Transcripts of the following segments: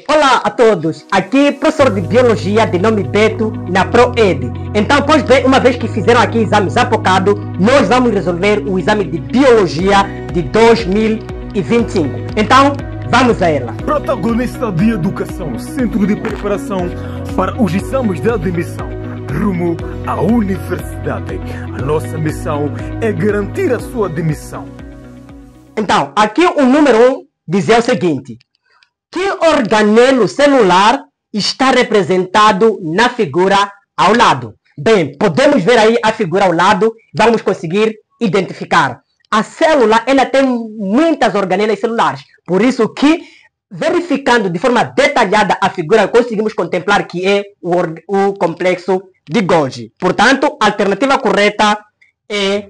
Olá a todos, aqui professor de Biologia de nome Beto na ProEd. Então, pois bem, uma vez que fizeram aqui exames há bocado, nós vamos resolver o exame de Biologia de 2025. Então, vamos a ela. Protagonista de Educação, Centro de Preparação para os Exames de Admissão, rumo à Universidade. A nossa missão é garantir a sua admissão. Então, aqui o número 1 dizia o seguinte: que organelo celular está representado na figura ao lado? Bem, podemos ver aí a figura ao lado, vamos conseguir identificar. A célula, ela tem muitas organelas celulares, por isso que, verificando de forma detalhada a figura, conseguimos contemplar que é o complexo de Golgi. Portanto, a alternativa correta é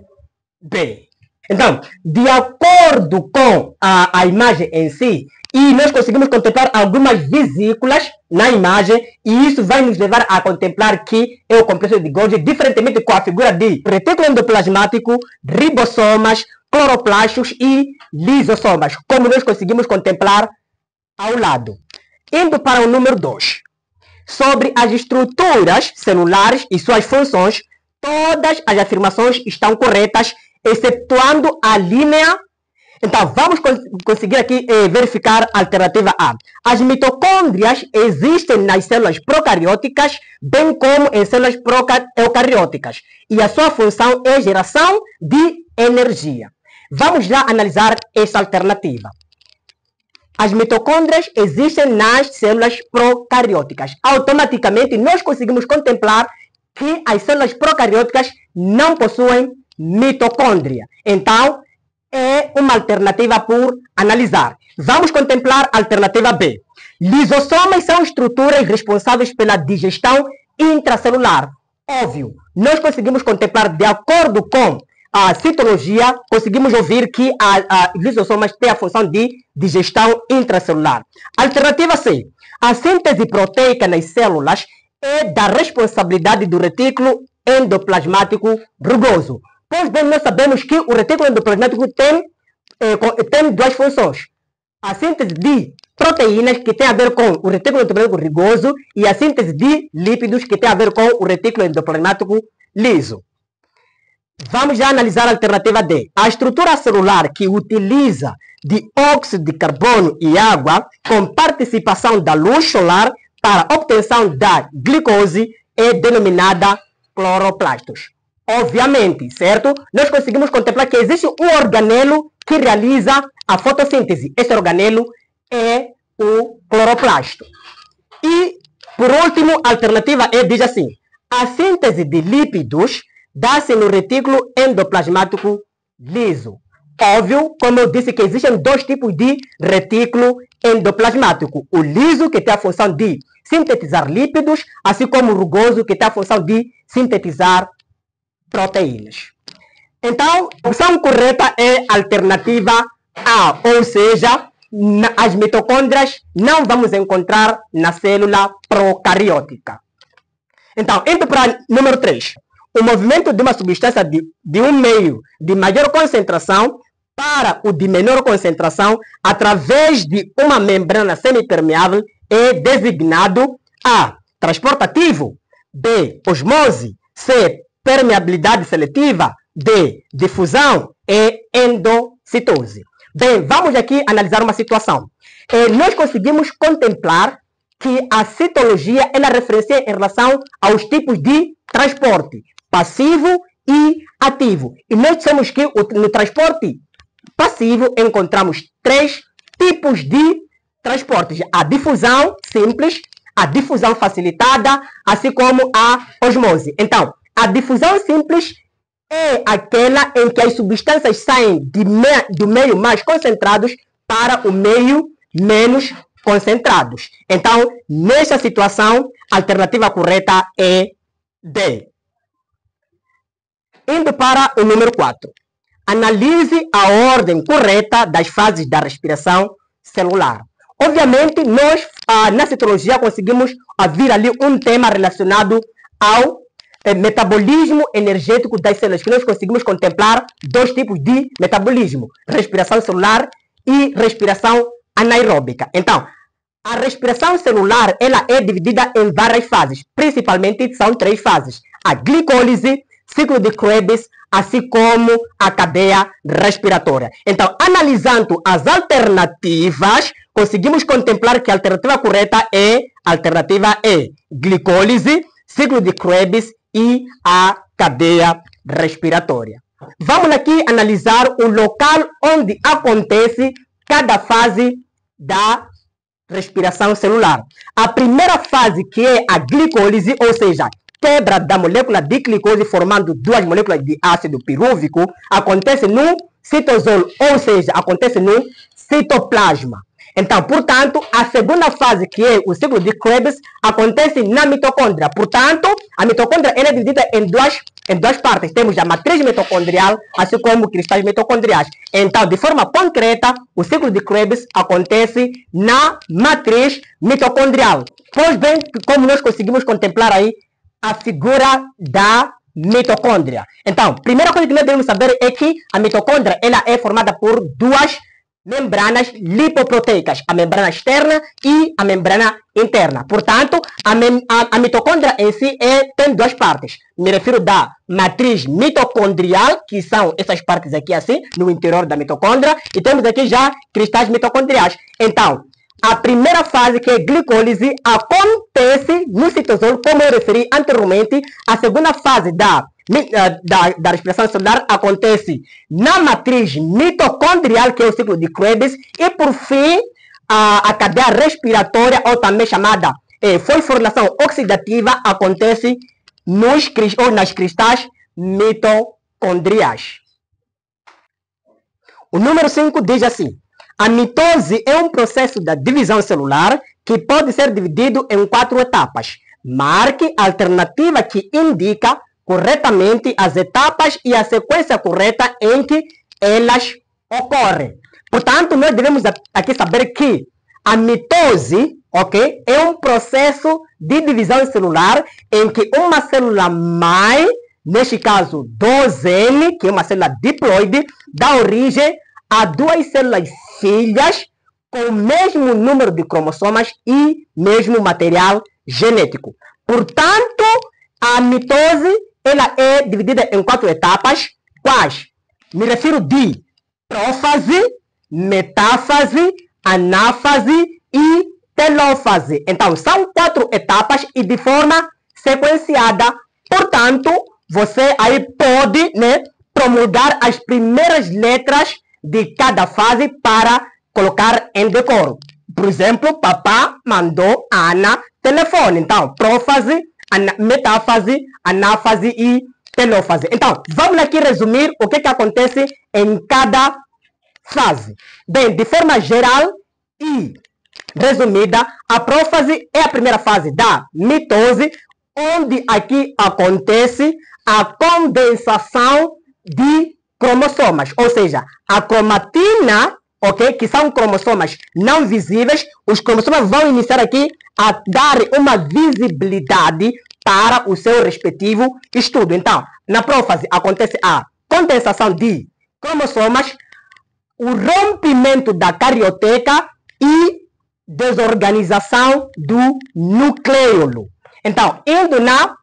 B. Então, de acordo com a imagem em si, e nós conseguimos contemplar algumas vesículas na imagem, e isso vai nos levar a contemplar que é o complexo de Golgi, diferentemente com a figura de retículo endoplasmático, ribossomas, cloroplastos e lisossomas, como nós conseguimos contemplar ao lado. Indo para o número 2, sobre as estruturas celulares e suas funções, todas as afirmações estão corretas, excetuando a linha. Então, vamos conseguir aqui verificar a alternativa A. As mitocôndrias existem nas células procarióticas, bem como em células eucarióticas. E a sua função é geração de energia. Vamos lá analisar esta alternativa. As mitocôndrias existem nas células procarióticas. Automaticamente, nós conseguimos contemplar que as células procarióticas não possuem mitocôndria. Então, é uma alternativa por analisar. Vamos contemplar a alternativa B. Lisossomas são estruturas responsáveis pela digestão intracelular. Óbvio, nós conseguimos contemplar, de acordo com a citologia, conseguimos ouvir que a lisossomas têm a função de digestão intracelular. Alternativa C. A síntese proteica nas células é da responsabilidade do retículo endoplasmático rugoso. Pois bem, nós sabemos que o retículo endoplasmático tem duas funções. A síntese de proteínas, que tem a ver com o retículo endoplasmático rugoso, e a síntese de lípidos, que tem a ver com o retículo endoplasmático liso. Vamos já analisar a alternativa D. A estrutura celular que utiliza dióxido de carbono e água com participação da luz solar para a obtenção da glicose é denominada cloroplastos. Obviamente, certo? Nós conseguimos contemplar que existe um organelo que realiza a fotossíntese. Esse organelo é o cloroplasto. E, por último, a alternativa E diz assim: a síntese de lípidos dá-se no retículo endoplasmático liso. Óbvio, como eu disse, que existem dois tipos de retículo endoplasmático. O liso, que tem a função de sintetizar lípidos, assim como o rugoso, que tem a função de sintetizar proteínas. Então, a opção correta é a alternativa A, ou seja, as mitocôndrias não vamos encontrar na célula procariótica. Então, indo para o número 3. O movimento de uma substância de um meio de maior concentração para o de menor concentração através de uma membrana semipermeável é designado A, transportativo, B, osmose, C, permeabilidade seletiva, D, difusão e endocitose. Bem, vamos aqui analisar uma situação. Nós conseguimos contemplar que a citologia ela referencia em relação aos tipos de transporte passivo e ativo. E nós dissemos que no transporte passivo encontramos três tipos de transportes: a difusão simples, a difusão facilitada, assim como a osmose. Então, a difusão simples é aquela em que as substâncias saem do meio mais concentrados para o meio menos concentrados. Então, nessa situação, a alternativa correta é D. Indo para o número 4. Analise a ordem correta das fases da respiração celular. Obviamente, nós, na citologia, conseguimos vir ali um tema relacionado ao metabolismo energético das células, que nós conseguimos contemplar dois tipos de metabolismo: respiração celular e respiração anaeróbica. Então, A respiração celular, ela é dividida em várias fases. Principalmente, são 3 fases. A glicólise, ciclo de Krebs, assim como a cadeia respiratória. Então, analisando as alternativas, conseguimos contemplar que a alternativa correta é a alternativa E. Glicólise, ciclo de Krebs e a cadeia respiratória. Vamos aqui analisar o local onde acontece cada fase da respiração celular. A primeira fase, que é a glicólise, ou seja, quebra da molécula de glicose formando 2 moléculas de ácido pirúvico, acontece no citosol, ou seja, acontece no citoplasma. Então, portanto, a segunda fase, que é o ciclo de Krebs, acontece na mitocôndria. Portanto, a mitocôndria ela é dividida em duas partes. Temos a matriz mitocondrial, assim como cristais mitocondriais. Então, de forma concreta, o ciclo de Krebs acontece na matriz mitocondrial. Pois bem, como nós conseguimos contemplar aí a figura da mitocôndria. Então, primeira coisa que nós devemos saber é que a mitocôndria ela é formada por 2 membranas lipoproteicas, a membrana externa e a membrana interna. Portanto, a mitocôndria em si tem 2 partes. Me refiro da matriz mitocondrial, que são essas partes aqui assim, no interior da mitocôndria, e temos aqui já cristais mitocondriais. Então, a primeira fase, que é glicólise, acontece no citosol, como eu referi anteriormente. A segunda fase da respiração celular acontece na matriz mitocondrial, que é o ciclo de Krebs, e por fim a cadeia respiratória, ou também chamada fosforilação oxidativa, acontece nas cristais mitocondriais. O número 5 diz assim: a mitose é um processo da divisão celular que pode ser dividido em 4 etapas. Marque a alternativa que indica corretamente as etapas e a sequência correta em que elas ocorrem. Portanto, nós devemos aqui saber que a mitose, ok, é um processo de divisão celular em que uma célula mãe, neste caso 2N, que é uma célula diploide, dá origem a 2 células filhas com o mesmo número de cromossomas e mesmo material genético. Portanto, a mitose ela é dividida em 4 etapas, quais? Me refiro de prófase, metáfase, anáfase e telófase. Então, são 4 etapas e de forma sequenciada. Portanto, você aí pode, promulgar as primeiras letras de cada fase para colocar em decoro. Por exemplo, papá mandou a Ana telefone. Então, prófase, metáfase, anáfase e telófase. Então, vamos aqui resumir o que acontece em cada fase. Bem, de forma geral e resumida, a prófase é a primeira fase da mitose, onde aqui acontece a condensação de cromossomas, ou seja, a cromatina, ok, que são cromossomas não visíveis, os cromossomas vão iniciar aqui a dar uma visibilidade para o seu respectivo estudo. Então, na prófase acontece a condensação de cromossomas, o rompimento da carioteca e desorganização do nucleolo. Então, indo na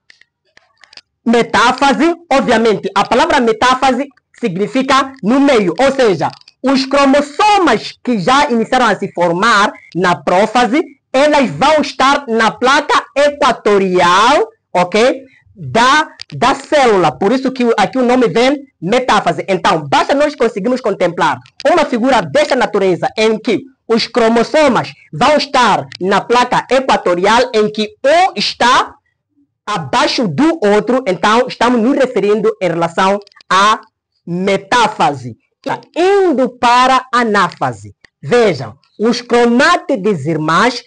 metáfase, obviamente, a palavra metáfase significa no meio, ou seja, os cromossomas que já iniciaram a se formar na prófase, elas vão estar na placa equatorial, ok, da célula. Por isso que aqui o nome vem metáfase. Então, basta nós conseguirmos contemplar uma figura desta natureza em que os cromossomas vão estar na placa equatorial, em que um está abaixo do outro. Então, estamos nos referindo em relação à metáfase. Indo para a anáfase. Vejam, os cromátides irmãs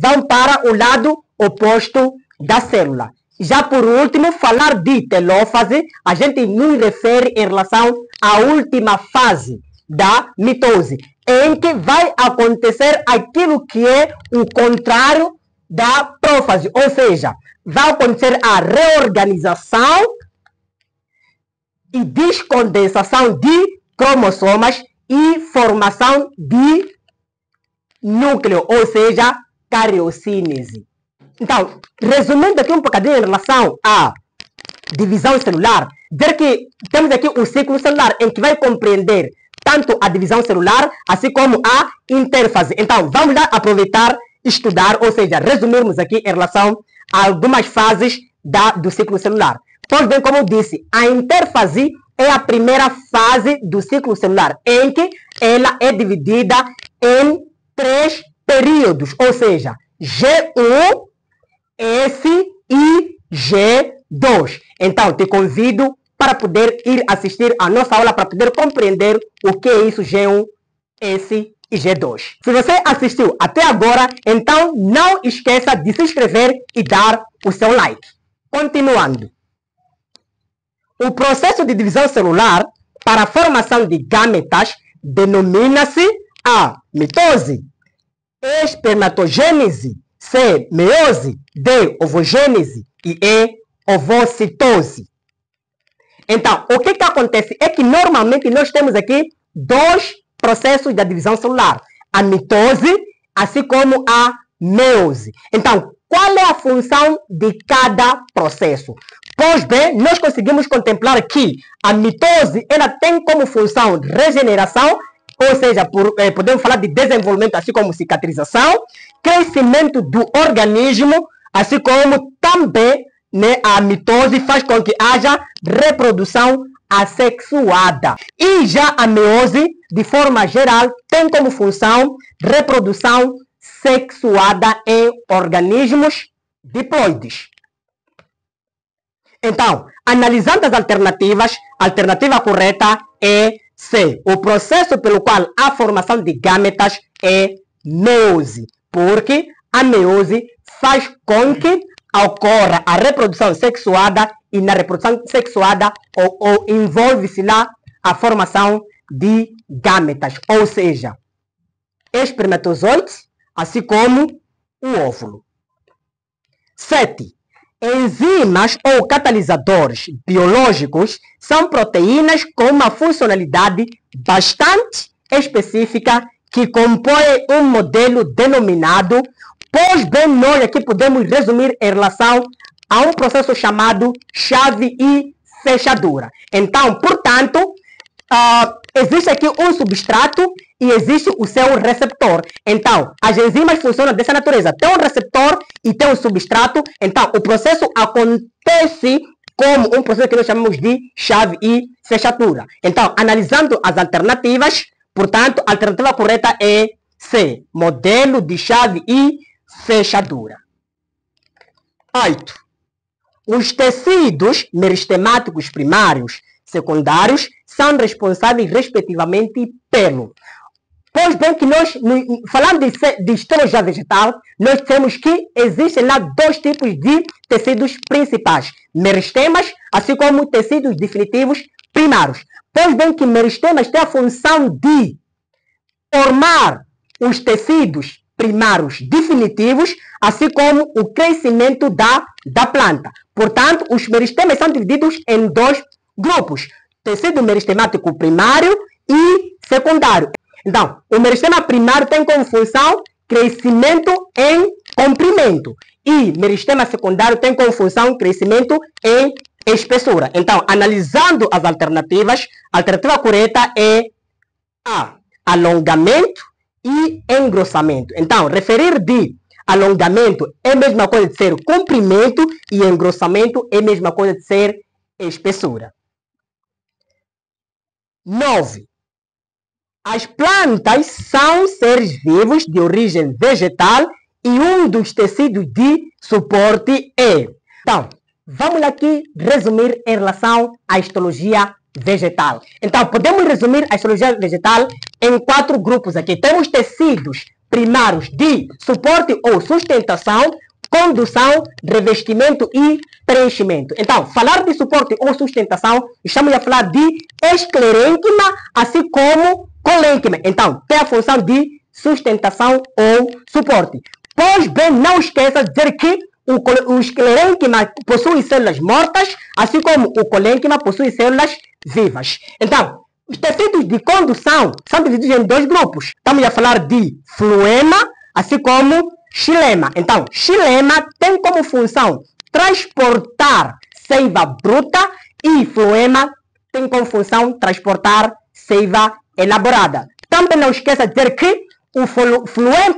vão para o lado oposto da célula. Já por último, falar de telófase, a gente nos refere em relação à última fase da mitose, em que vai acontecer aquilo que é o contrário da prófase, ou seja, vai acontecer a reorganização e descondensação de cromossomas e formação de núcleo, ou seja, cariocínese. Então, resumindo aqui um bocadinho em relação à divisão celular, dizer que temos aqui um ciclo celular em que vai compreender tanto a divisão celular, assim como a interfase. Então, vamos lá aproveitar, estudar, ou seja, resumirmos aqui em relação a algumas fases do ciclo celular. Pois bem, como eu disse, a interfase é a primeira fase do ciclo celular, em que ela é dividida em 3 períodos, ou seja, G1, S e G2. Então, te convido para poder ir assistir a nossa aula, para poder compreender o que é isso G1, S e G2. Se você assistiu até agora, então não esqueça de se inscrever e dar o seu like. Continuando. O processo de divisão celular para a formação de gametas denomina-se A. Mitose, espermatogênese, C. Meiose, D. Ovogênese e E. Ovocitose. Então, o que acontece é que normalmente nós temos aqui 2 processos da divisão celular. A mitose, assim como a meiose. Então, qual é a função de cada processo? Pois bem, nós conseguimos contemplar que a mitose ela tem como função regeneração, ou seja, podemos falar de desenvolvimento, assim como cicatrização, crescimento do organismo, assim como também a mitose faz com que haja reprodução assexuada. E já a meiose, de forma geral, tem como função reprodução sexuada em organismos diploides. Então, analisando as alternativas, a alternativa correta é C. O processo pelo qual a formação de gametas é meiose, porque a meiose faz com que ocorra a reprodução sexuada e na reprodução sexuada envolve-se lá a formação de gametas, ou seja, espermatozoides, assim como o óvulo. 7. Enzimas ou catalisadores biológicos são proteínas com uma funcionalidade bastante específica que compõem um modelo denominado. Pois bem, nós aqui podemos resumir em relação a um processo chamado chave e fechadura. Então, portanto, existe aqui um substrato e existe o seu receptor. Então, as enzimas funcionam dessa natureza. Tem um receptor e tem um substrato. Então, o processo acontece como um processo que nós chamamos de chave e fechadura. Então, analisando as alternativas, portanto, a alternativa correta é C. Modelo de chave e fechadura. 8. Os tecidos meristemáticos primários, secundários, são responsáveis, respectivamente, pelo. Pois bem, que nós, falando de histologia vegetal, nós temos que existem lá 2 tipos de tecidos principais. Meristemas, assim como tecidos definitivos primários. Pois bem, que meristemas têm a função de formar os tecidos primários definitivos, assim como o crescimento da planta. Portanto, os meristemas são divididos em 2 grupos. Tecido meristemático primário e secundário. Então, o meristema primário tem como função crescimento em comprimento. E meristema secundário tem como função crescimento em espessura. Então, analisando as alternativas, a alternativa correta é A. Alongamento e engrossamento. Então, referir de alongamento é a mesma coisa de ser comprimento e engrossamento é a mesma coisa de ser espessura. 9. As plantas são seres vivos de origem vegetal e um dos tecidos de suporte é. Então, vamos aqui resumir em relação à histologia vegetal. Então, podemos resumir a histologia vegetal em 4 grupos aqui. Temos tecidos primários de suporte ou sustentação, condução, revestimento e preenchimento. Então, falar de suporte ou sustentação, estamos a falar de esclerênquima, assim como colênquima. Então, tem a função de sustentação ou suporte. Pois bem, não esqueça de dizer que o esclerênquima possui células mortas, assim como o colênquima possui células vivas. Então, Os tecidos de condução são divididos em dois grupos. Estamos a falar de floema, assim como xilema. Então, xilema tem como função transportar seiva bruta e floema tem como função transportar seiva elaborada. Também não esqueça de dizer que o floema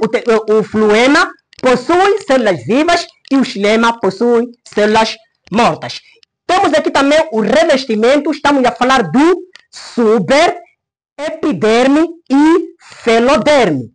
possui células vivas e o xilema possui células mortas. Temos aqui também o revestimento, estamos a falar do suber, epiderme e feloderme.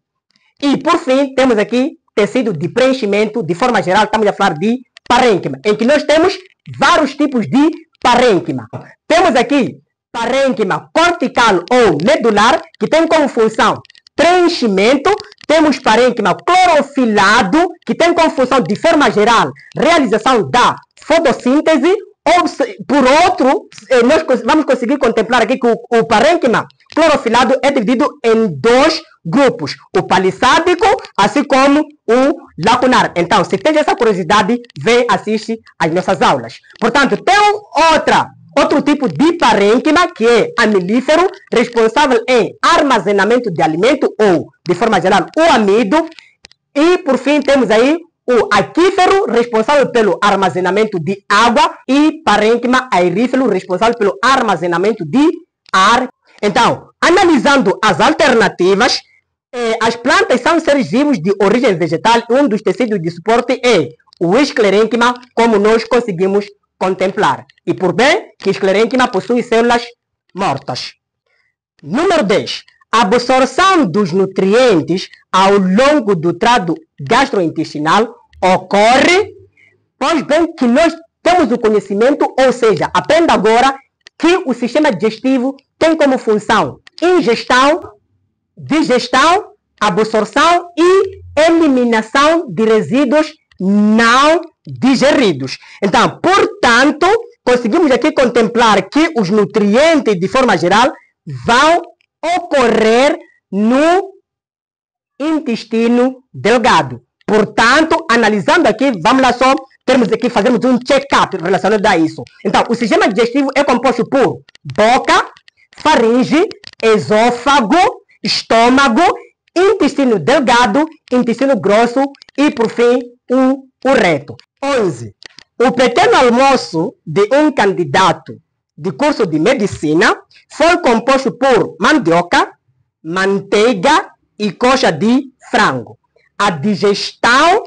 E por fim, temos aqui tecido de preenchimento, de forma geral, estamos a falar de parênquima, em que nós temos vários tipos de parênquima. Temos aqui parênquima cortical ou medular, que tem como função preenchimento. Temos parênquima clorofilado, que tem como função, de forma geral, realização da fotossíntese. Por outro, nós vamos conseguir contemplar aqui que o parênquima clorofilado é dividido em dois grupos, o palissádico, assim como o lacunar. Então, se tem essa curiosidade, vem assistir às nossas aulas. Portanto, tem outro tipo de parênquima, que é amilífero, responsável em armazenamento de alimento, ou, de forma geral, o amido. E, por fim, temos aí o aquífero, responsável pelo armazenamento de água, e parênquima aerífero, responsável pelo armazenamento de ar. Então, analisando as alternativas, as plantas são seres vivos de origem vegetal e um dos tecidos de suporte é o esclerênquima, como nós conseguimos contemplar. E por bem que o esclerênquima possui células mortas. Número 10. A absorção dos nutrientes ao longo do trato gastrointestinal ocorre, pois bem que nós temos o conhecimento, ou seja, aprenda agora que o sistema digestivo tem como função ingestão, digestão, absorção e eliminação de resíduos não digeridos. Então, portanto, conseguimos aqui contemplar que os nutrientes, de forma geral, vão ocorrer no intestino delgado. Portanto, analisando aqui, vamos lá só, fazemos um check-up relacionado a isso. Então, o sistema digestivo é composto por boca, faringe, esôfago, estômago, intestino delgado, intestino grosso e, por fim, o reto. 11. O pequeno almoço de um candidato de curso de medicina foi composto por mandioca, manteiga e coxa de frango. A digestão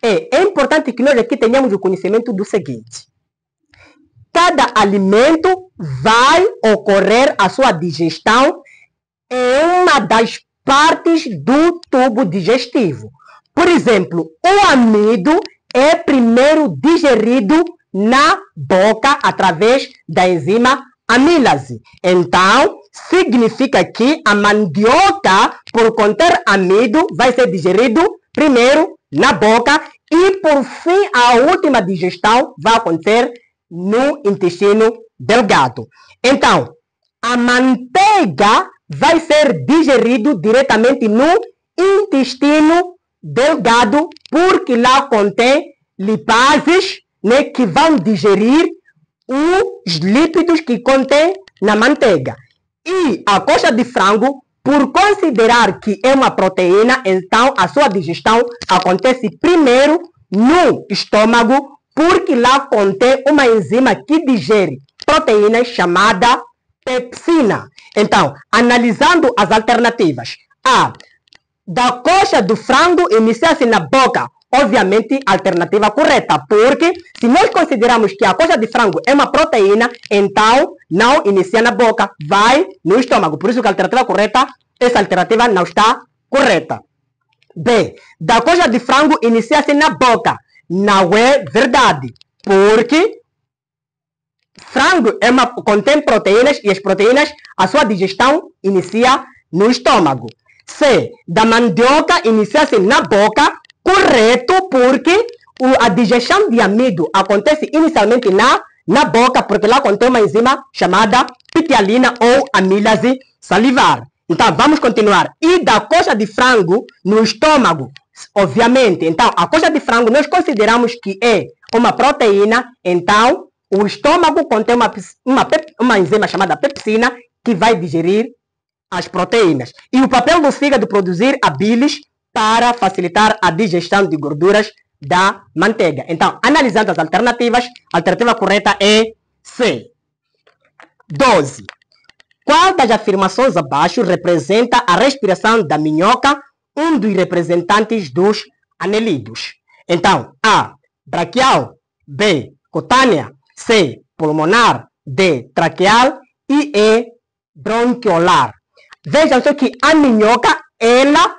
é importante que nós aqui tenhamos o conhecimento do seguinte: cada alimento vai ocorrer a sua digestão em uma das partes do tubo digestivo. Por exemplo, o amido é primeiro digerido na boca através da enzima amilase. Então, significa que a mandioca, por conter amido, vai ser digerido primeiro na boca e, por fim, a última digestão vai acontecer no intestino delgado. Então, a manteiga vai ser digerido diretamente no intestino delgado, porque lá contém lipases, né, que vão digerir os lípidos que contém na manteiga. E a coxa de frango, por considerar que é uma proteína, então a sua digestão acontece primeiro no estômago, porque lá contém uma enzima que digere proteínas chamada pepsina. Então, analisando as alternativas, a da coxa do frango iniciar-se na boca, obviamente, alternativa correta, porque se nós consideramos que a coxa de frango é uma proteína, então não inicia na boca, vai no estômago. Por isso que a alternativa correta, essa alternativa não está correta. B, da coxa de frango inicia-se na boca. Não é verdade, porque frango contém proteínas e as proteínas, a sua digestão inicia no estômago. C, da mandioca inicia-se na boca, correto, porque a digestão de amido acontece inicialmente na boca, porque lá contém uma enzima chamada pitialina ou amilase salivar. Então, vamos continuar. E da coxa de frango no estômago, obviamente. Então, a coxa de frango nós consideramos que é uma proteína, então o estômago contém uma enzima chamada pepsina que vai digerir as proteínas. E o papel do fígado produzir a bilis para facilitar a digestão de gorduras da manteiga. Então, analisando as alternativas, a alternativa correta é C. 12. Qual das afirmações abaixo representa a respiração da minhoca, um dos representantes dos anelídeos? Então, A. Braquial. B. Cutânea. C. Pulmonar. D. Traqueal. E E. Bronquiolar. Vejam só que a minhoca, ela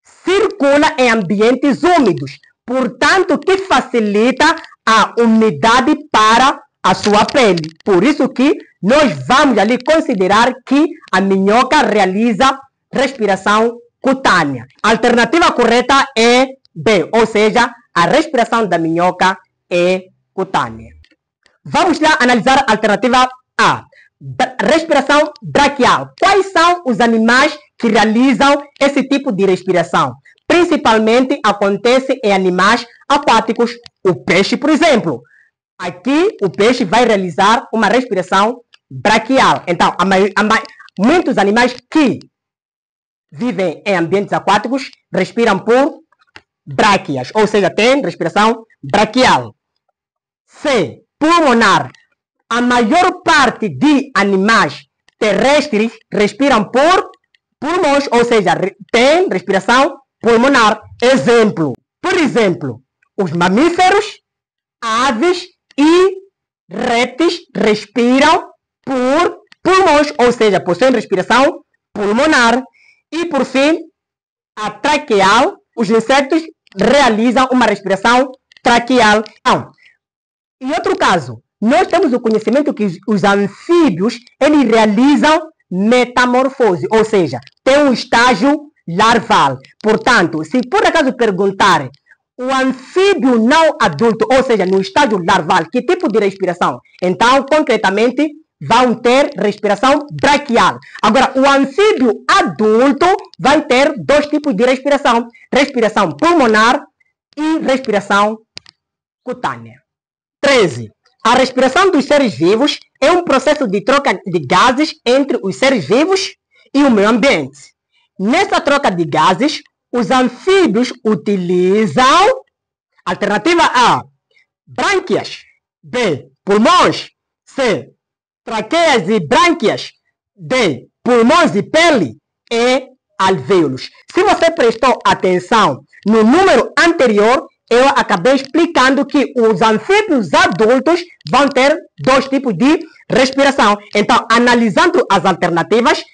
circula em ambientes úmidos, portanto, que facilita a umidade para a sua pele. Por isso que nós vamos ali considerar que a minhoca realiza respiração cutânea. A alternativa correta é B, ou seja, a respiração da minhoca é cutânea. Vamos lá analisar a alternativa A. Respiração braquial. Quais são os animais que realizam esse tipo de respiração? Principalmente acontece em animais aquáticos. O peixe, por exemplo. Aqui o peixe vai realizar uma respiração braquial. Então, muitos animais que vivem em ambientes aquáticos respiram por bráquias, ou seja, tem respiração braquial. C. Pulmonar. A maior parte de animais terrestres respiram por pulmões, ou seja, tem respiração pulmonar. Por exemplo, os mamíferos, aves e répteis respiram por pulmões, ou seja, possuem respiração pulmonar. E por fim, a traqueal, os insetos realizam uma respiração traqueal. Então, em outro caso, nós temos o conhecimento que os anfíbios, eles realizam metamorfose, ou seja, tem um estágio larval. Portanto, se por acaso perguntar o anfíbio não adulto, ou seja, no estágio larval, que tipo de respiração? Então, concretamente, vão ter respiração braquial. Agora, o anfíbio adulto vai ter dois tipos de respiração. Respiração pulmonar e respiração cutânea. 13. A respiração dos seres vivos é um processo de troca de gases entre os seres vivos e o meio ambiente. Nessa troca de gases, os anfíbios utilizam alternativa A, brânquias, B, pulmões, C, traqueias e brânquias, D, pulmões e pele, E, alvéolos. Se você prestou atenção no número anterior, eu acabei explicando que os anfíbios adultos vão ter dois tipos de respiração. Então, analisando as alternativas,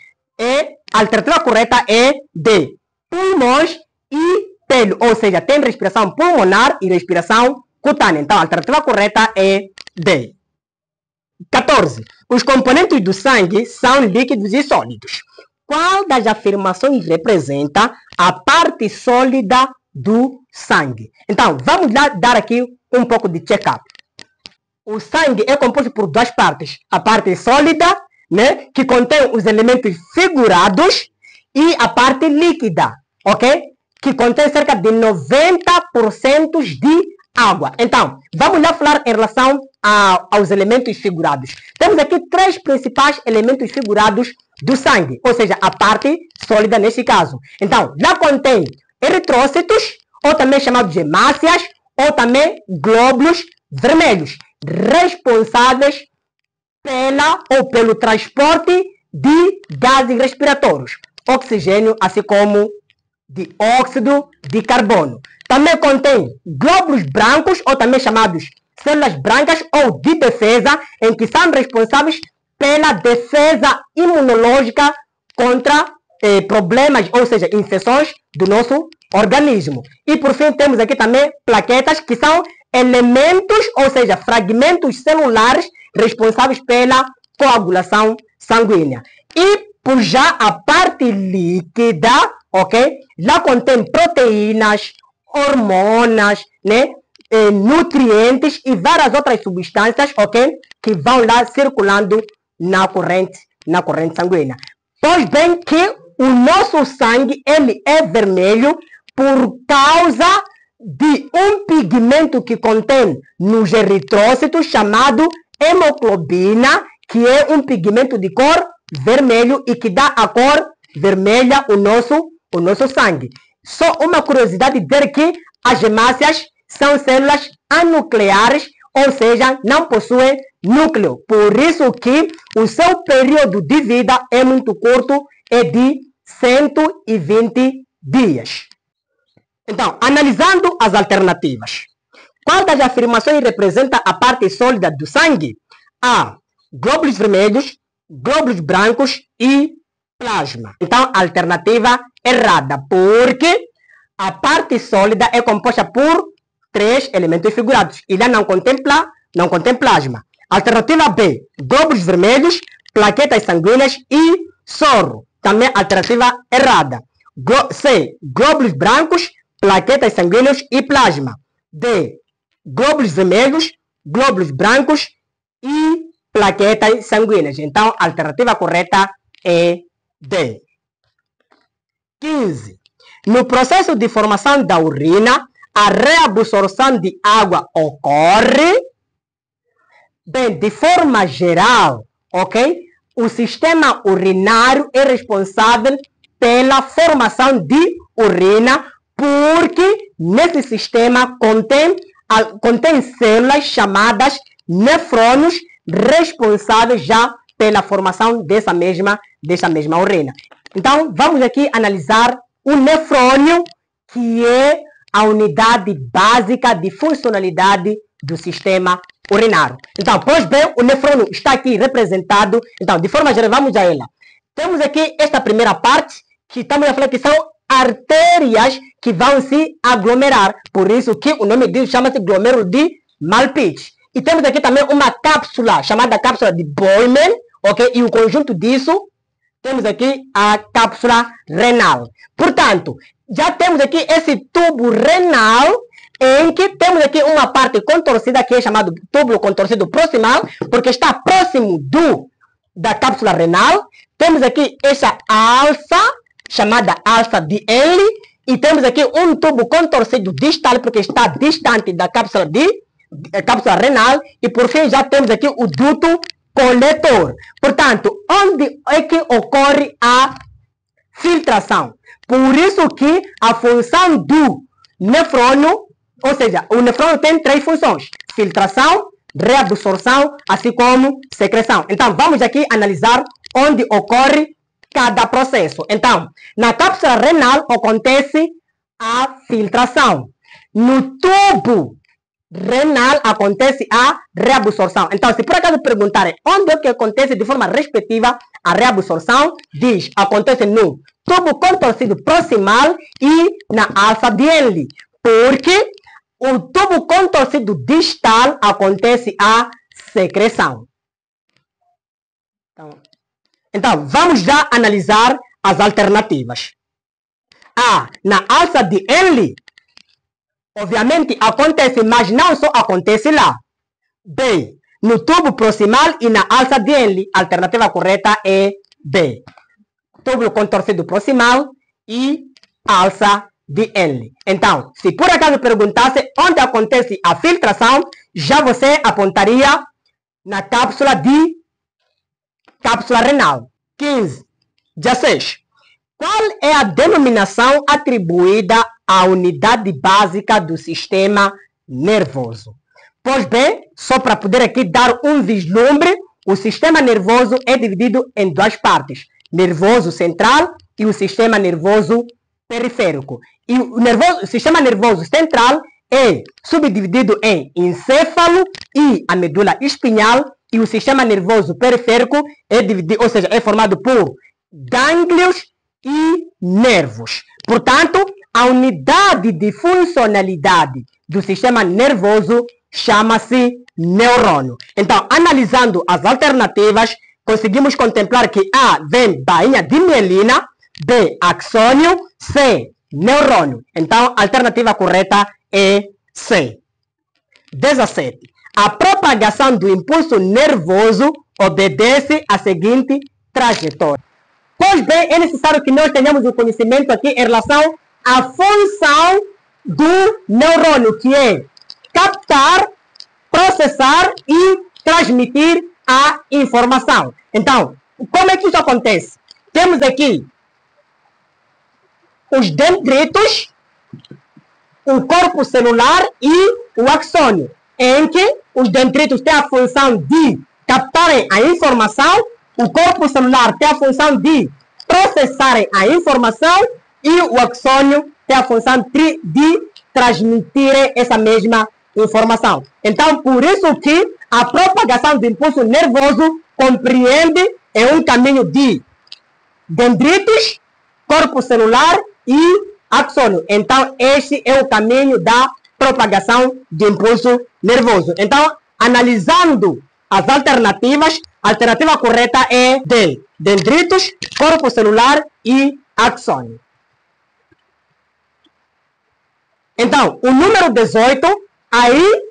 a alternativa correta é D, pulmões e pele, ou seja, tem respiração pulmonar e respiração cutânea. Então, a alternativa correta é D. 14. Os componentes do sangue são líquidos e sólidos. Qual das afirmações representa a parte sólida do sangue? Então, vamos lá dar aqui um pouco de check-up. O sangue é composto por duas partes. A parte sólida, né, que contém os elementos figurados, e a parte líquida, ok? Que contém cerca de 90% de água. Então, vamos lá falar em relação aos elementos figurados. Temos aqui três principais elementos figurados do sangue, ou seja, a parte sólida nesse caso. Então, lá contém eritrócitos, ou também chamados de hemácias, ou também glóbulos vermelhos, responsáveis pelo transporte de gases respiratórios, oxigênio, assim como dióxido de carbono. Também contém glóbulos brancos, ou também chamados células brancas ou de defesa, em que são responsáveis pela defesa imunológica contra problemas, ou seja, infecções do nosso organismo. E por fim temos aqui também plaquetas, que são elementos, ou seja, fragmentos celulares responsáveis pela coagulação sanguínea. E por já a parte líquida, ok? Lá contém proteínas, hormonas, né? Nutrientes e várias outras substâncias, ok? Que vão lá circulando na corrente sanguínea. Pois bem que o nosso sangue, ele é vermelho por causa de um pigmento que contém nos eritrócitos chamado hemoglobina, que é um pigmento de cor vermelho e que dá a cor vermelha o nosso sangue. Só uma curiosidade dizer que as hemácias são células anucleares, ou seja, não possuem núcleo. Por isso que o seu período de vida é muito curto, é de 120 dias. Então, analisando as alternativas. Qual das afirmações representa a parte sólida do sangue? A. Glóbulos vermelhos, glóbulos brancos e plasma. Então, a alternativa errada, porque a parte sólida é composta por 3 elementos figurados. Ele não contém plasma. Alternativa B, glóbulos vermelhos, plaquetas sanguíneas e soro. Também alternativa errada. C, glóbulos brancos, plaquetas sanguíneos e plasma. D, glóbulos vermelhos, glóbulos brancos e plaquetas sanguíneas. Então, a alternativa correta é D. 15. No processo de formação da urina, a reabsorção de água ocorre, bem, de forma geral, ok? O sistema urinário é responsável pela formação de urina, porque nesse sistema contém células chamadas nefrônios, responsáveis já pela formação dessa mesma urina. Então, vamos aqui analisar o nefrônio, que é a unidade básica de funcionalidade do sistema urinário. Então, pois bem, o nefrônio está aqui representado. Então, de forma geral, vamos a ela. Temos aqui esta primeira parte, que estamos a falar que são artérias que vão se aglomerar. Por isso que o nome disso chama-se glomêrulo de Malpighi. E temos aqui também uma cápsula, chamada cápsula de Bowman, ok? E o conjunto disso, temos aqui a cápsula renal. Portanto, já temos aqui esse tubo renal, em que temos aqui uma parte contorcida, que é chamado túbulo contorcido proximal, porque está próximo da cápsula renal. Temos aqui essa alça, chamada alça de Henle, e temos aqui um tubo contorcido distal, porque está distante da cápsula renal, e por fim já temos aqui o duto coletor. Portanto, onde é que ocorre a filtração? Por isso que a função do nefrônio, ou seja, o nefrônio tem 3 funções: filtração, reabsorção, assim como secreção. Então, vamos aqui analisar onde ocorre cada processo. Então, na cápsula renal acontece a filtração. No tubo renal acontece a reabsorção. Então, se por acaso perguntarem onde é que acontece de forma respectiva a reabsorção, diz, acontece no tubo contorcido proximal e na alça de Henle, porque o tubo contorcido distal acontece a secreção. Então, vamos já analisar as alternativas. A, na alça de Henle, obviamente acontece, mas não só acontece lá. B, no tubo proximal e na alça de Henle. A alternativa correta é B. Tubo contorcido proximal e alça de Henle. Então, se por acaso perguntasse onde acontece a filtração, já você apontaria na cápsula renal. 15. 16. Qual é a denominação atribuída à unidade básica do sistema nervoso? Pois bem, só para poder aqui dar um vislumbre, o sistema nervoso é dividido em 2 partes: nervoso central e o sistema nervoso periférico. E o sistema nervoso central é subdividido em encéfalo e a medula espinhal, e o sistema nervoso periférico é formado por gânglios e nervos. Portanto, a unidade de funcionalidade do sistema nervoso chama-se neurônio. Então, analisando as alternativas, conseguimos contemplar que A vem bainha de mielina, B, axônio, C, neurônio. Então, a alternativa correta é C. 17. A propagação do impulso nervoso obedece à seguinte trajetória. Pois bem, é necessário que nós tenhamos o conhecimento aqui em relação à função do neurônio, que é captar, processar e transmitir a informação. Então, como é que isso acontece? Temos aqui os dendritos, o corpo celular e o axônio, em que os dendritos têm a função de captarem a informação, o corpo celular tem a função de processarem a informação e o axônio tem a função de transmitirem essa mesma informação. Então, por isso que a propagação do impulso nervoso compreende um caminho de dendritos, corpo celular e axônio. Então, este é o caminho da propagação de impulso nervoso. Então, analisando as alternativas, a alternativa correta é D, dendritos, corpo celular e axônio. Então, o número 18, aí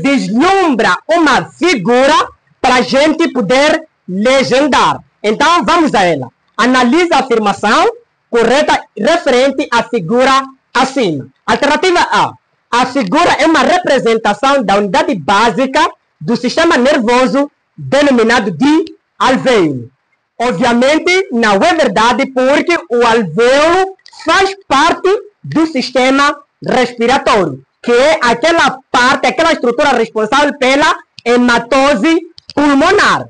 vislumbra uma figura para a gente poder legendar. Então, vamos a ela. Analisa a afirmação correta referente à figura acima. Alternativa A. A figura é uma representação da unidade básica do sistema nervoso denominado de alvéolo. Obviamente, não é verdade, porque o alvéolo faz parte do sistema respiratório, que é aquela parte, aquela estrutura responsável pela hematose pulmonar.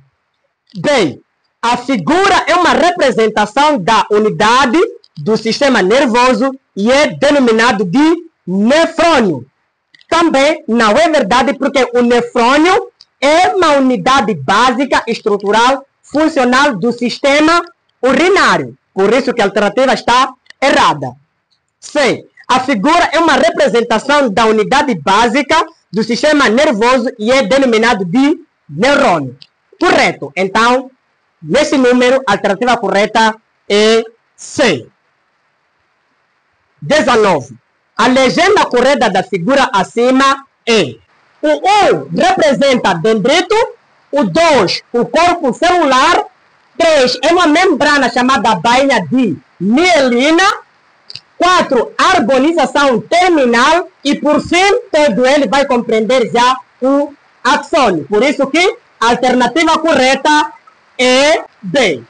Bem, a figura é uma representação da unidade do sistema nervoso e é denominado de nefrônio. Também não é verdade, porque o nefrônio é uma unidade básica, estrutural, funcional do sistema urinário. Por isso que a alternativa está errada. C. A figura é uma representação da unidade básica do sistema nervoso e é denominado de neurônio. Correto. Então, nesse número, a alternativa correta é C. 19. A legenda correta da figura acima é: o 1 representa dendrito, o 2 o corpo celular, 3 é uma membrana chamada bainha de mielina, 4 arbonização terminal e por fim todo ele vai compreender já o axônio. Por isso que a alternativa correta é B.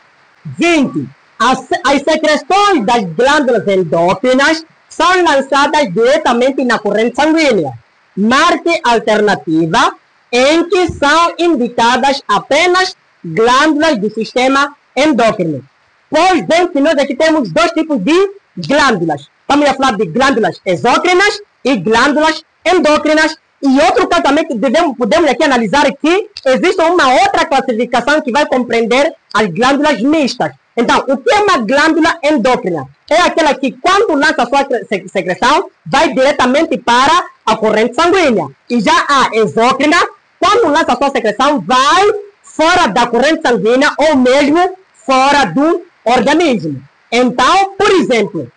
20. As secreções das glândulas endócrinas são lançadas diretamente na corrente sanguínea. Marque a alternativa em que são indicadas apenas glândulas do sistema endócrino. Pois bem que nós aqui temos dois tipos de glândulas. Estamos a falar de glândulas exócrinas e glândulas endócrinas. E outro caso também que podemos aqui analisar que existe uma outra classificação que vai compreender as glândulas mistas. Então, o que é uma glândula endócrina? É aquela que, quando lança a sua secreção, vai diretamente para a corrente sanguínea. E já a exócrina, quando lança a sua secreção, vai fora da corrente sanguínea ou mesmo fora do organismo. Então, por exemplo,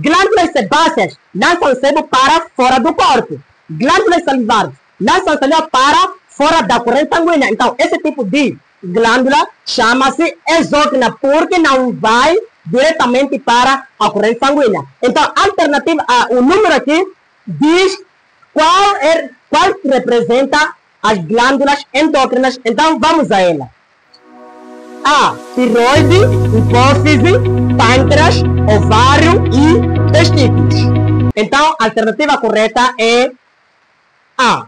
glândulas sebáceas lançam sebo para fora do corpo. Glândulas salivares lançam saliva para fora da corrente sanguínea. Então, esse tipo de glândula chama-se exócrina, porque não vai diretamente para a corrente sanguínea. Então, a alternativa, o número aqui diz qual representa as glândulas endócrinas. Então, vamos a ela. A. Tiroide, hipófise, pâncreas, ovário e testículos. Então, a alternativa correta é A.